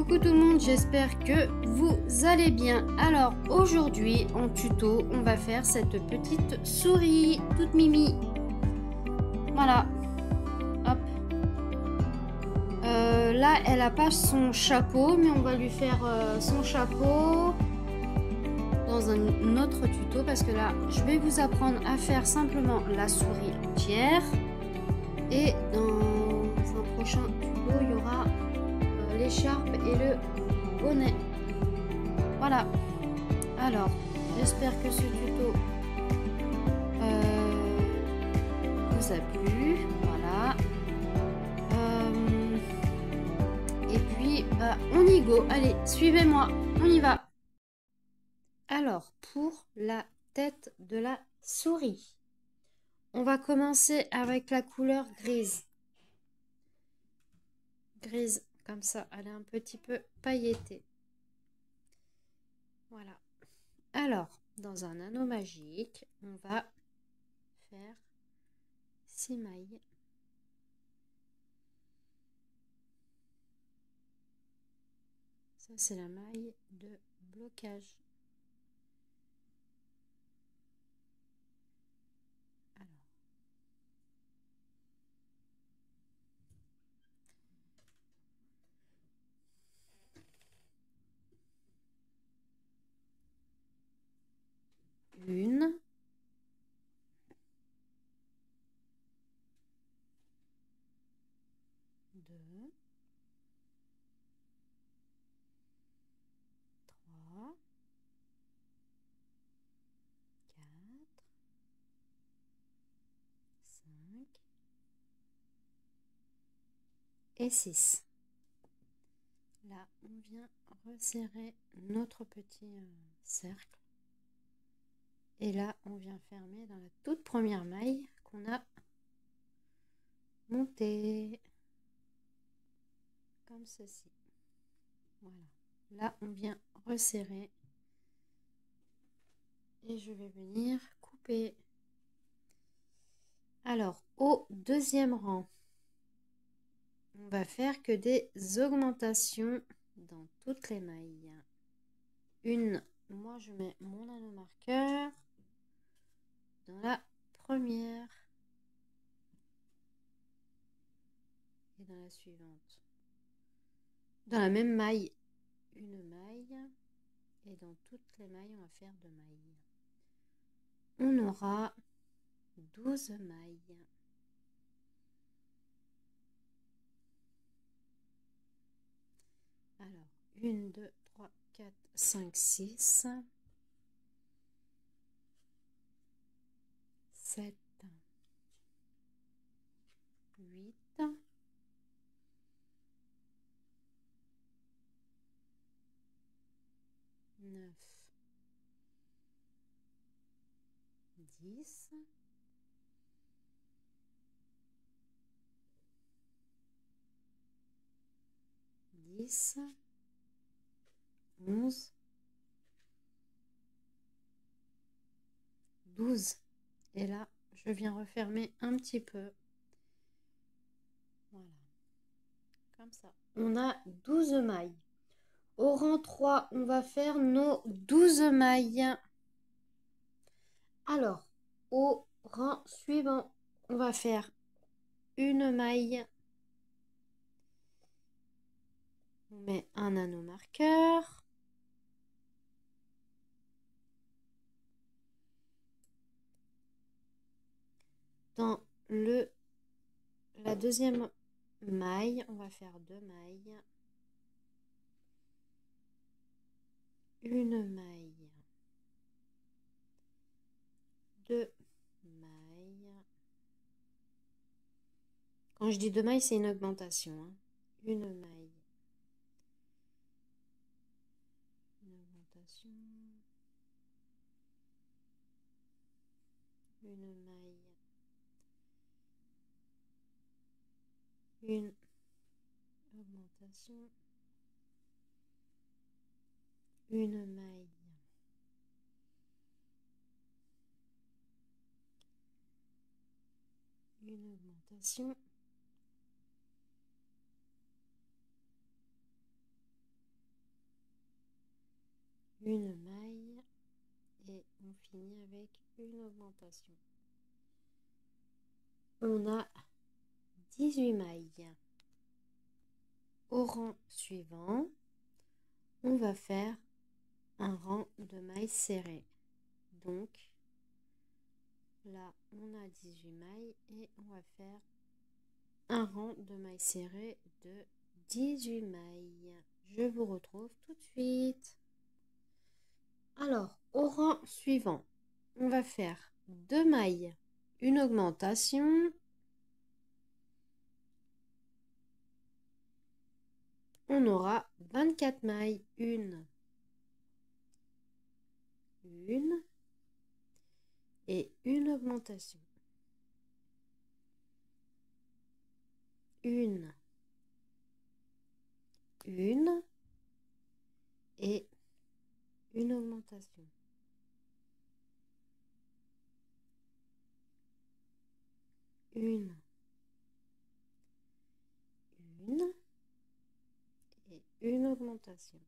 Coucou tout le monde, j'espère que vous allez bien. Alors aujourd'hui en tuto, on va faire cette petite souris toute mimi. Voilà. Hop. Là, elle a pas son chapeau, mais on va lui faire son chapeau dans un autre tuto parce que là, je vais vous apprendre à faire simplement la souris entière. Et dans un prochain tuto, il y aura l'écharpe et le bonnet. Voilà. Alors, j'espère que ce tuto vous a plu. Voilà. Et puis, on y go. Allez, suivez-moi. On y va. Alors, pour la tête de la souris, on va commencer avec la couleur grise. Grise, comme ça, elle est un petit peu pailletée. Voilà. Alors, dans un anneau magique, on va faire 6 mailles. Ça, c'est la maille de blocage. Alors, une, deux, trois, quatre, 5 et 6. Là, on vient resserrer notre petit cercle. Et là, on vient fermer dans la toute première maille qu'on a montée. Comme ceci. Voilà. Là, on vient resserrer. Et je vais venir couper. Alors, au deuxième rang, on va faire que des augmentations dans toutes les mailles. Moi je mets mon anneau marqueur dans la première et dans la suivante. Dans la même maille, une maille, et dans toutes les mailles, on va faire 2 mailles. On aura 12 mailles. Alors, 1, 2, 3, 4, 5, 6, 7, 8, 9, 10, 10, 11, 12. Et là, je viens refermer un petit peu. Voilà. Comme ça. On a 12 mailles. Au rang 3, on va faire nos 12 mailles. Alors, au rang suivant, on va faire une maille. On met un anneau marqueur. Dans la deuxième maille, on va faire 2 mailles. Une maille. 2 mailles. Quand je dis 2 mailles, c'est une augmentation. Hein. Une maille. Une augmentation. Une maille. Une augmentation. Une maille. Une augmentation. une maille et on finit avec une augmentation. On a 18 mailles. Au rang suivant, on va faire un rang de mailles serrées. Donc là, on a 18 mailles et on va faire un rang de mailles serrées de 18 mailles. Je vous retrouve tout de suite. Alors, au rang suivant, on va faire 2 mailles, une augmentation. On aura 24 mailles, une et une augmentation. Une et une augmentation. Une et une augmentation.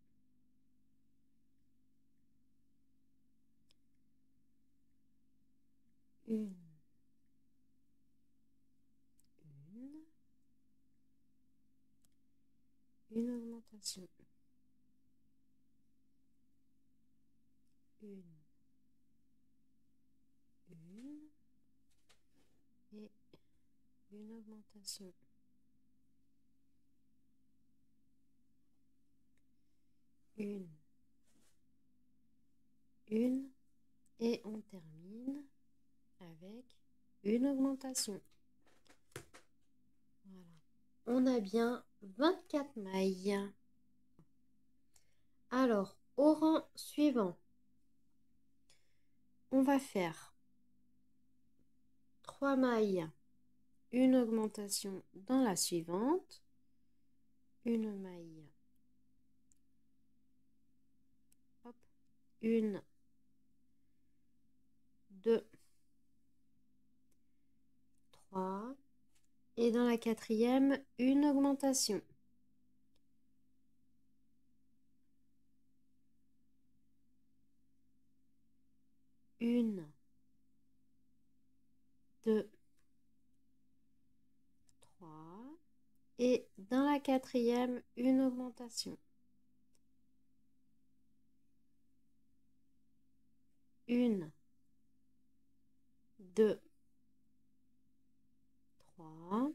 Une augmentation. Une et une augmentation. Une et on termine avec une augmentation. Voilà. On a bien 24 mailles. Alors, au rang suivant, on va faire 3 mailles, une augmentation dans la suivante, une maille, hop, une, 2, 3, et dans la quatrième, une augmentation. Une, 2, 3, et dans la quatrième, une augmentation. Une, 2, 3,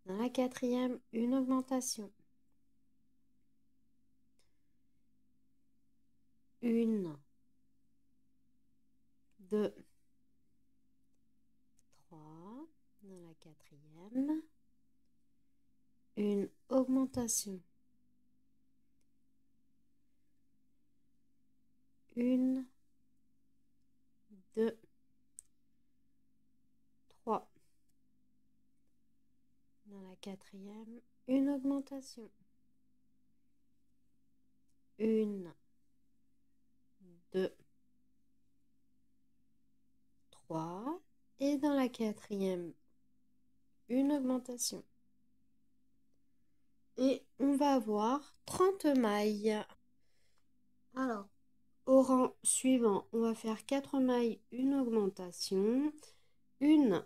dans la quatrième, une augmentation. Une, 2, 3, dans la quatrième, une augmentation. Une, 2, 3. Dans la quatrième, une augmentation. Une, 2, 3. Et dans la quatrième, une augmentation. Et on va avoir 30 mailles. Alors, au rang suivant, on va faire 4 mailles, une augmentation. Une,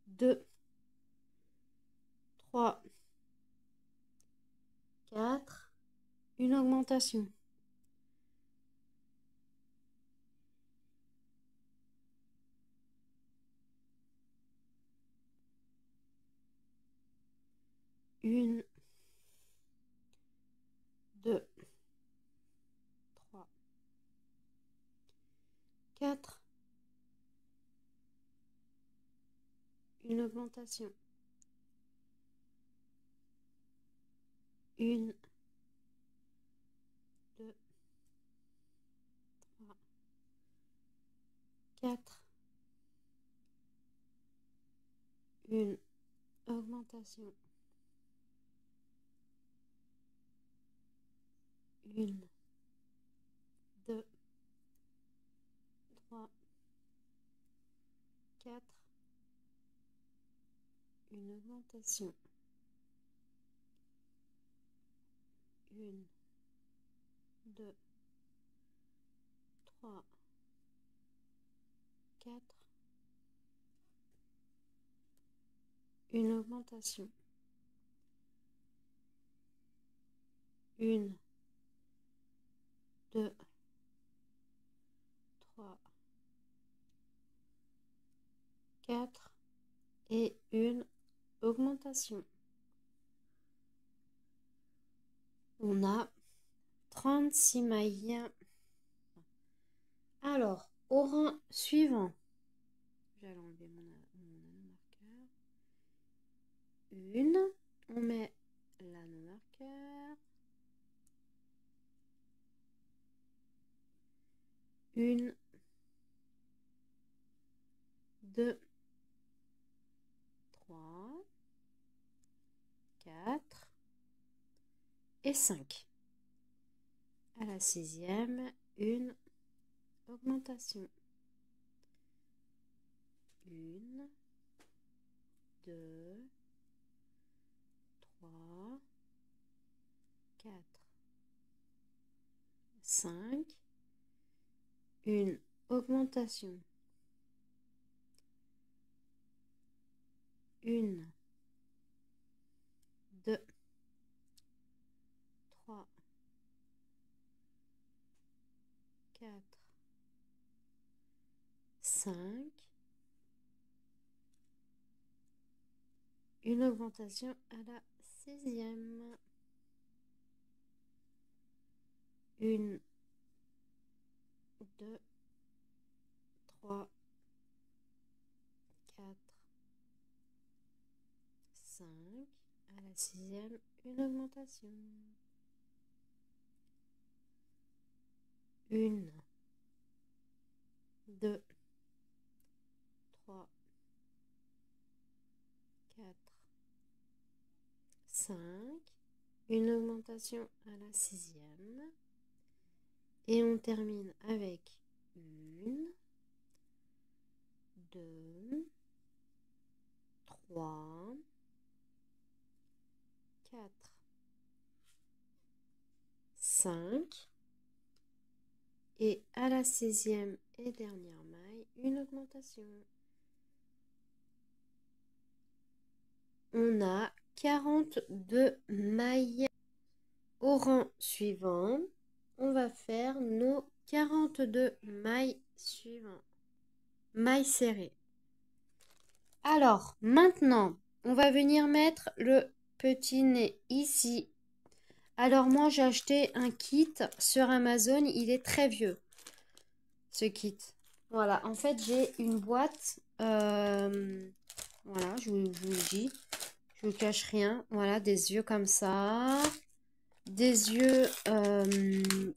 deux, 3, 4, une augmentation. Une, 2, 3, 4, une augmentation. Une, 2, 3, 4, une augmentation. Une, 2, 4, une augmentation, 1, 2, 3, 4, une augmentation, 1, 2, 3, 4 et une augmentation. On a 36 mailles. Alors, au rang suivant, j'allais enlever mon marqueur. Une, on met l'anneau marqueur. Une, 2, 3, 4 et 5. À la 6e, une augmentation. 1, 2, 3, 4, 5, une augmentation. 1, 2, 3, 4, 5, une augmentation à la 6e. 1, 2, 3, 4, 5, à la 6e, une augmentation. 1, 2, 3, 4, 5, une augmentation à la 6e. Et on termine avec 1, 2, 3, 4, 5. Et à la 6e et dernière maille, une augmentation. On a 42 mailles. Au rang suivant, on va faire nos 42 mailles suivantes. Mailles serrées. Alors, maintenant, on va venir mettre le petit nez ici. Alors, moi, j'ai acheté un kit sur Amazon. Il est très vieux, ce kit. Voilà, en fait, j'ai une boîte. Voilà, je vous le dis. Je vous cache rien. Voilà, des yeux comme ça. Des yeux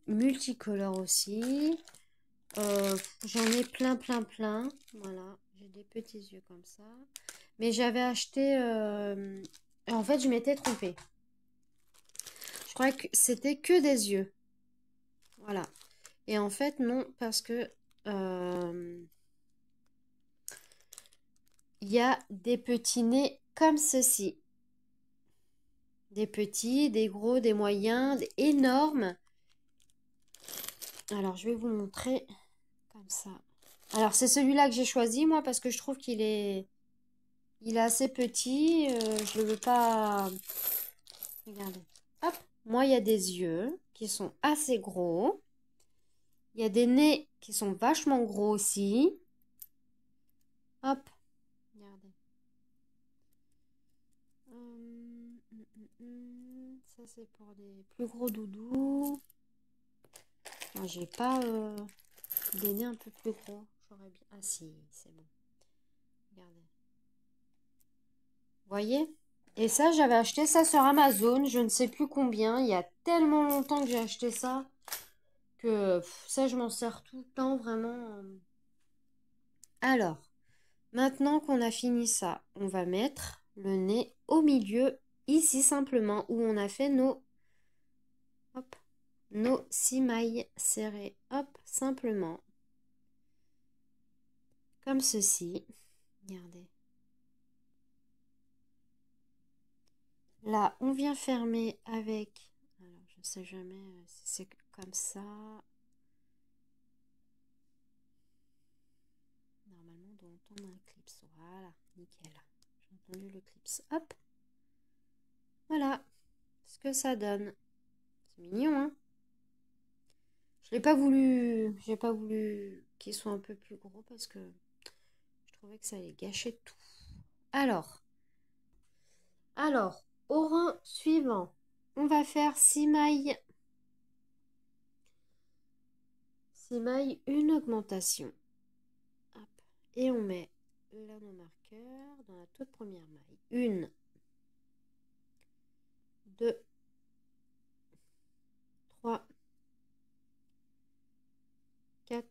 multicolores aussi. J'en ai plein. Voilà, j'ai des petits yeux comme ça. Mais j'avais acheté... en fait, je m'étais trompée. Je croyais que c'était que des yeux. Voilà. Et en fait, non, parce que... il y a des petits nez comme ceci. Des petits, des gros, des moyens, des énormes. Alors, je vais vous montrer comme ça. Alors, c'est celui-là que j'ai choisi, moi, parce que je trouve qu'il est... Il est assez petit. Je ne le veux pas... Regardez. Hop. Moi, il y a des yeux qui sont assez gros. Il y a des nez qui sont vachement gros aussi. Hop. Regardez. Ça, c'est pour les plus gros doudous. J'ai pas des nez un peu plus gros. J'aurais bien... Ah si, c'est bon. Regardez. Vous voyez? Et ça, j'avais acheté ça sur Amazon. Je ne sais plus combien. Il y a tellement longtemps que j'ai acheté ça. Que ça, je m'en sers tout le temps, vraiment. Alors, maintenant qu'on a fini ça, on va mettre le nez au milieu. Ici, simplement, où on a fait nos... Hop. Nos 6 mailles serrées. Hop, simplement. Comme ceci. Regardez. Là, on vient fermer avec... Alors, je ne sais jamais si c'est comme ça. Normalement, on doit entendre un clips. Voilà, nickel. J'ai entendu le clips. Hop. Voilà ce que ça donne. C'est mignon, hein? J'ai pas voulu qu'il soit un peu plus gros parce que je trouvais que ça allait gâcher tout. Alors, au rang suivant, on va faire 6 mailles. 6 mailles, une augmentation. Hop. Et on met l'anneau marqueur dans la toute première maille. 1, 2, 3, 4,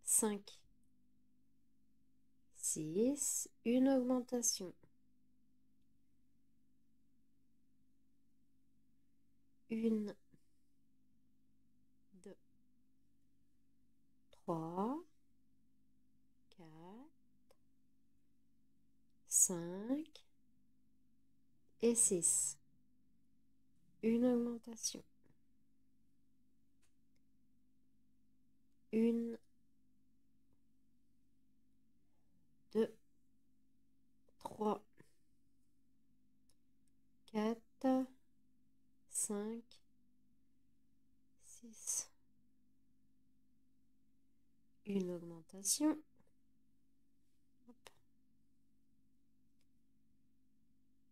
5, 6, une augmentation. 1, 2, 3, 4, 5 et 6. Une augmentation. 1, 2, 3, 4, 5, 6. Une augmentation. Hop.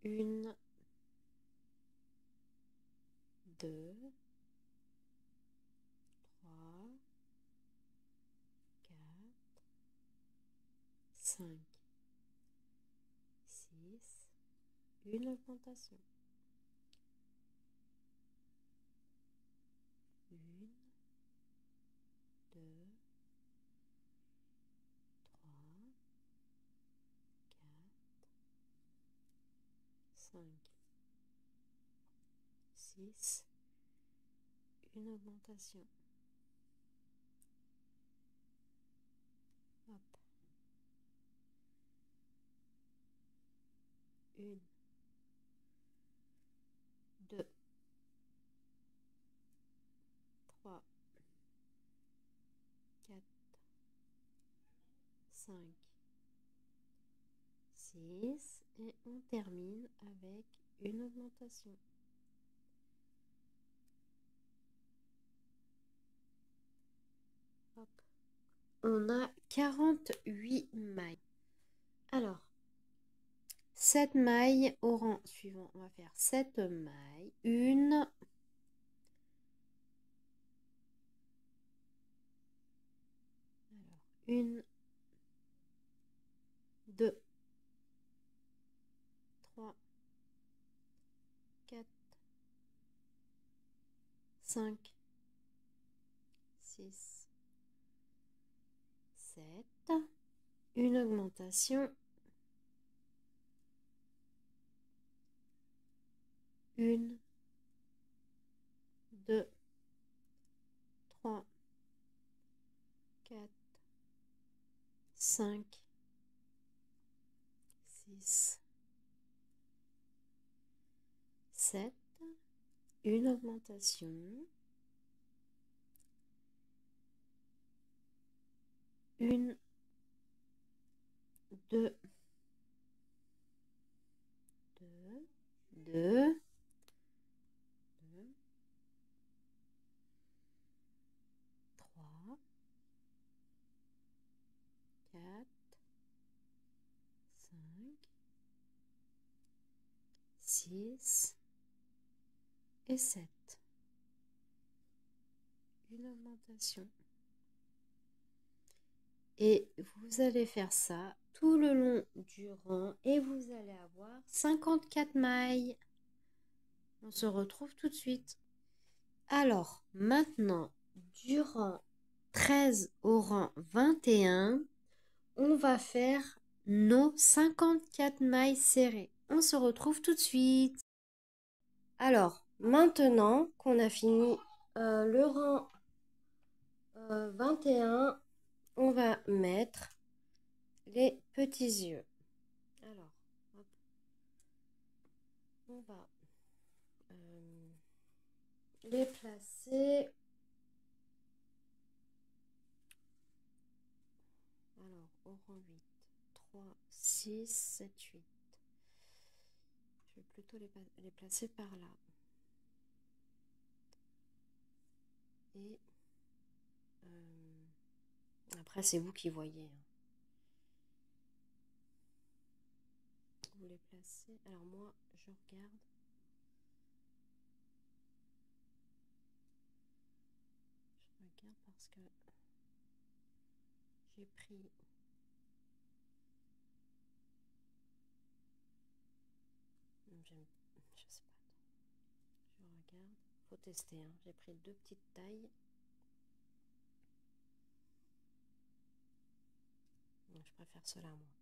1, 2, 3, 4, 5, 6. Une augmentation. 1, 2, 3, 4, 5, 6. Une augmentation. Hop. 1, 2, 3, 4, 5, 6. Et on termine avec une augmentation. Hop. On a 48 mailles. Alors, 7 mailles au rang suivant. On va faire 7 mailles. 1, 2, 3, 4, 5, 6, 7. Une augmentation. 1, 2, 3, 4, 5, 6, 7. Une augmentation. 1, 2, 2, 3, 4, 5, 6 et 7. Une augmentation. Et vous allez faire ça tout le long du rang et vous allez avoir 54 mailles. On se retrouve tout de suite. Alors, maintenant, du rang 13 au rang 21, on va faire nos 54 mailles serrées. On se retrouve tout de suite. Alors, maintenant qu'on a fini le rang 21, on va mettre les petits yeux. Alors, hop, on va les placer. Alors, au rang 8, 3, 6, 7, 8. Je vais plutôt les placer par là. Et après, c'est vous qui voyez. Vous les placez. Alors moi, je regarde. Je regarde parce que j'ai pris... Je sais pas. Je regarde. Faut tester. Hein. J'ai pris 2 petites tailles. Je préfère cela, moi.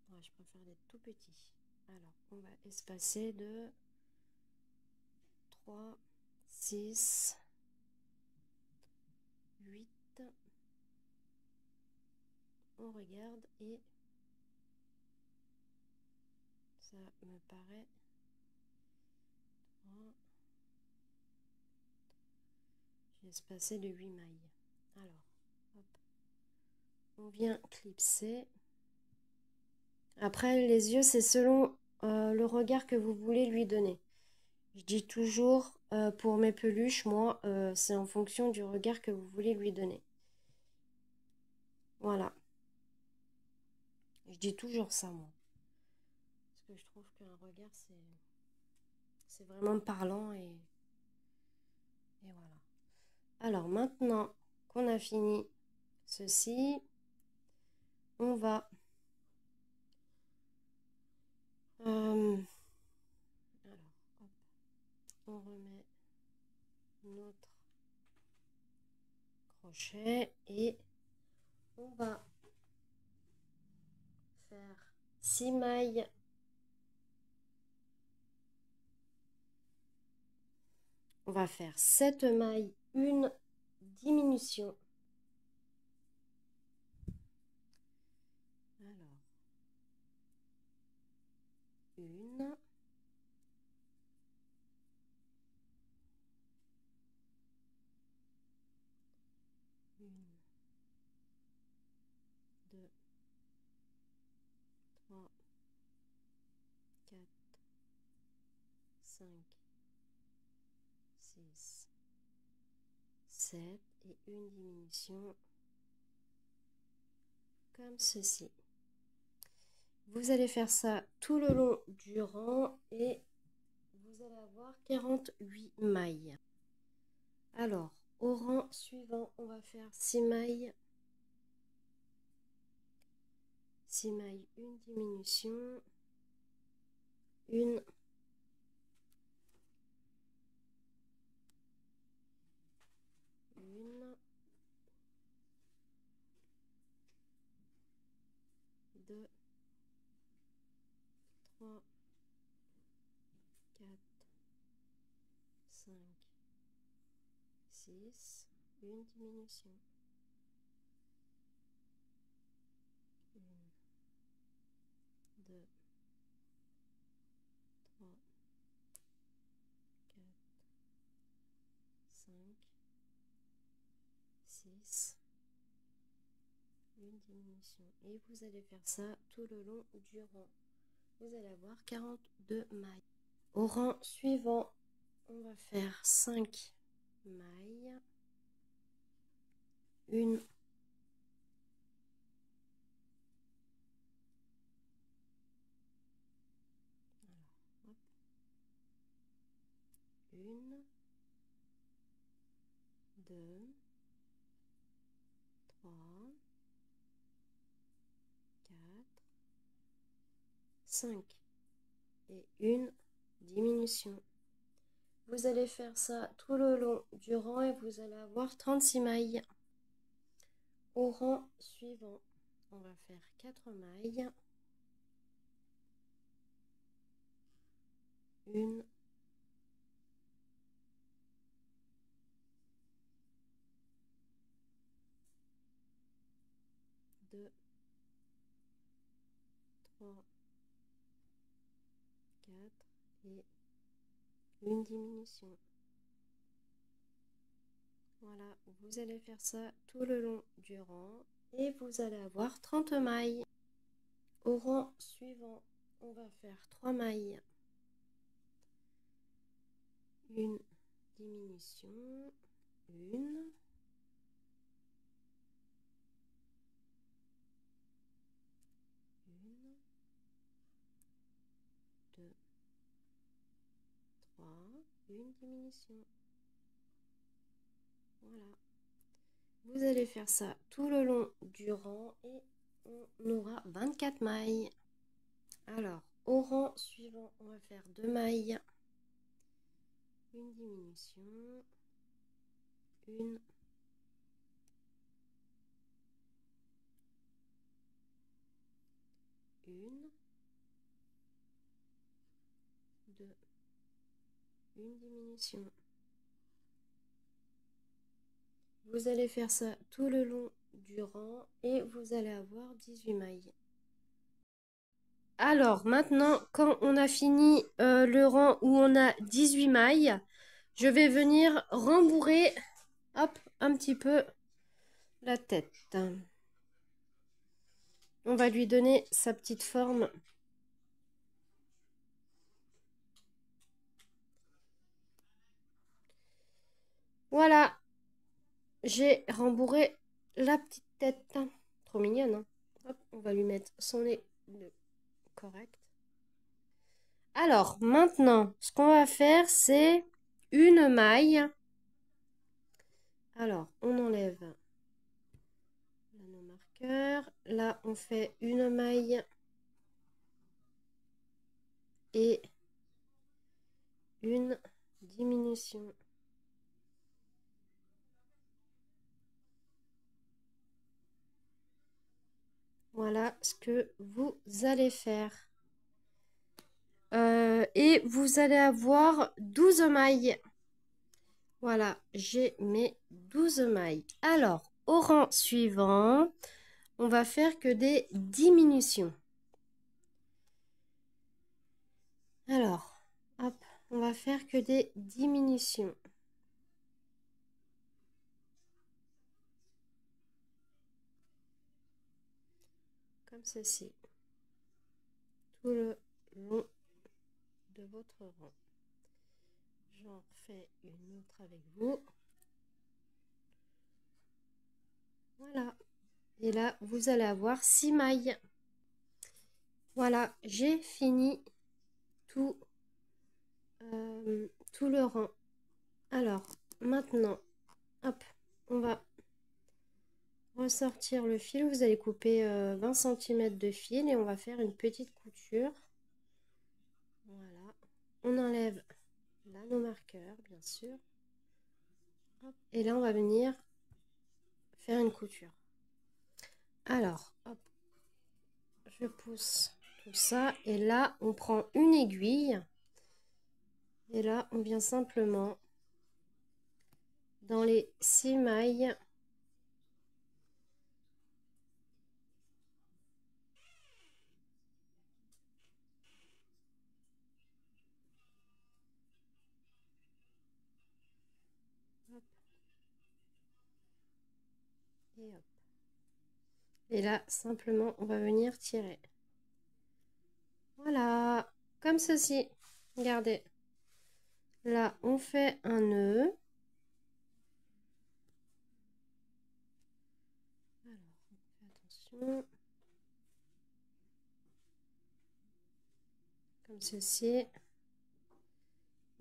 Ouais, je préfère les tout petits. Alors, on va espacer de 3, 6, 8. On regarde et ça me paraît... J'ai espacé de 8 mailles. Alors, hop. On vient clipser. Après, les yeux, c'est selon le regard que vous voulez lui donner. Je dis toujours, pour mes peluches, moi, c'est en fonction du regard que vous voulez lui donner. Voilà. Je dis toujours ça, moi. Parce que je trouve qu'un regard, c'est vraiment parlant et voilà. Alors, maintenant qu'on a fini ceci, on va... alors, hop, on remet notre crochet et on va faire 6 mailles. On va faire 7 mailles, une diminution. Alors, une, deux, 3, 4, 5, 6, 7 et une diminution comme ceci. Vous allez faire ça tout le long du rang et vous allez avoir 48 mailles. Alors, au rang suivant, on va faire 6 mailles. 6 mailles, une diminution, une, deux, 3, 4, 5, 6, une diminution. Une, deux, 3, 4, 5, 6, une diminution. Et vous allez faire ça tout le long du rang. Vous allez avoir 42 mailles. Au rang suivant, on va faire 5 mailles. Une, une, deux, 3, 4, 5 et une diminution. Vous allez faire ça tout le long du rang et vous allez avoir 36 mailles. Au rang suivant, on va faire 4 mailles. Une, deux, 3, 4 et une diminution. Voilà, vous allez faire ça tout le long du rang et vous allez avoir 30 mailles. Au rang suivant, on va faire 3 mailles. Une diminution, une, deux, 3, une diminution. Voilà. Vous allez faire ça tout le long du rang et on aura 24 mailles. Alors, au rang suivant, on va faire 2 mailles. Une diminution, une, deux, une diminution. Vous allez faire ça tout le long du rang et vous allez avoir 18 mailles. Alors maintenant, quand on a fini le rang où on a 18 mailles, je vais venir rembourrer hop, un petit peu la tête. On va lui donner sa petite forme. Voilà, j'ai rembourré la petite tête. Trop mignonne, hein? Hop, on va lui mettre son nez correct. Alors, maintenant, ce qu'on va faire, c'est une maille. Alors, on enlève nos marqueurs. Là, on fait une maille et une diminution. Voilà ce que vous allez faire. Et vous allez avoir 12 mailles. Voilà, j'ai mes 12 mailles. Alors, au rang suivant, on va faire que des diminutions. Alors, hop, on va faire que des diminutions. Comme ceci. Tout le long de votre rang. J'en fais une autre avec vous. Voilà. Et là, vous allez avoir 6 mailles. Voilà, j'ai fini tout le rang. Alors, maintenant, hop, on va ressortir le fil. Vous allez couper 20 cm de fil et on va faire une petite couture. Voilà. On enlève là nos marqueurs, bien sûr. Hop. Et là, on va venir faire une couture. Alors, hop, je pousse tout ça. Et là, on prend une aiguille. Et là, on vient simplement dans les 6 mailles. Hop. Et hop. Et là, simplement, on va venir tirer. Voilà, comme ceci. Regardez. Là, on fait un nœud. Alors, attention. Comme ceci.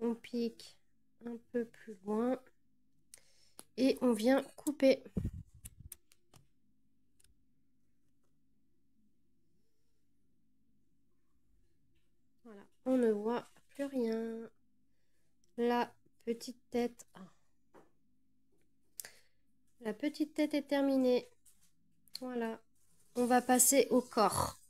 On pique un peu plus loin. Et on vient couper. Voilà, on ne voit plus rien. La petite tête. La petite tête est terminée. Voilà. On va passer au corps.